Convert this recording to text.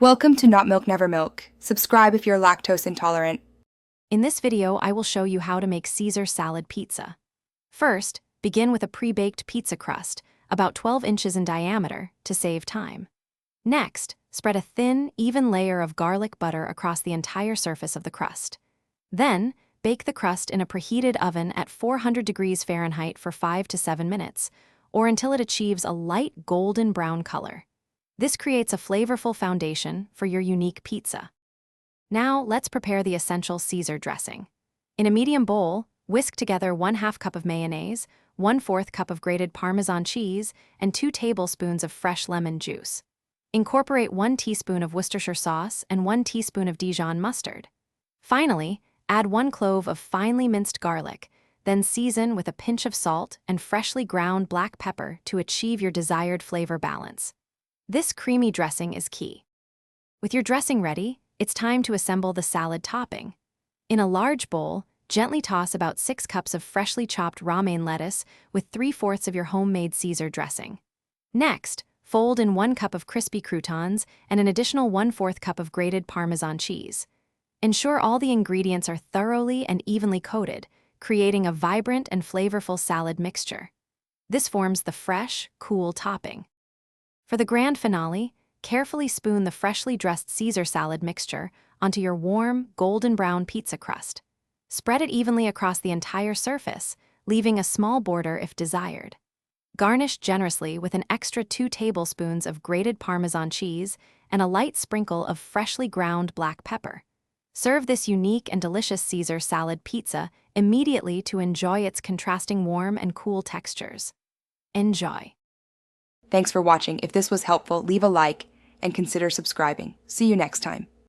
Welcome to Not Milk Never Milk. Subscribe if you're lactose intolerant. In this video, I will show you how to make Caesar salad pizza. First, begin with a pre-baked pizza crust, about 12 inches in diameter, to save time. Next, spread a thin, even layer of garlic butter across the entire surface of the crust. Then, bake the crust in a preheated oven at 400 degrees Fahrenheit for 5 to 7 minutes, or until it achieves a light golden brown color. This creates a flavorful foundation for your unique pizza. Now, let's prepare the essential Caesar dressing. In a medium bowl, whisk together 1/2 cup of mayonnaise, 1/4 cup of grated Parmesan cheese, and 2 tablespoons of fresh lemon juice. Incorporate 1 teaspoon of Worcestershire sauce and 1 teaspoon of Dijon mustard. Finally, add 1 clove of finely minced garlic, then season with a pinch of salt and freshly ground black pepper to achieve your desired flavor balance. This creamy dressing is key. With your dressing ready, it's time to assemble the salad topping. In a large bowl, gently toss about 6 cups of freshly chopped romaine lettuce with 3/4 of your homemade Caesar dressing. Next, fold in 1 cup of crispy croutons and an additional 1/4 cup of grated Parmesan cheese. Ensure all the ingredients are thoroughly and evenly coated, creating a vibrant and flavorful salad mixture. This forms the fresh, cool topping. For the grand finale, carefully spoon the freshly dressed Caesar salad mixture onto your warm, golden brown pizza crust. Spread it evenly across the entire surface, leaving a small border if desired. Garnish generously with an extra 2 tablespoons of grated Parmesan cheese and a light sprinkle of freshly ground black pepper. Serve this unique and delicious Caesar salad pizza immediately to enjoy its contrasting warm and cool textures. Enjoy! Thanks for watching. If this was helpful, leave a like and consider subscribing. See you next time.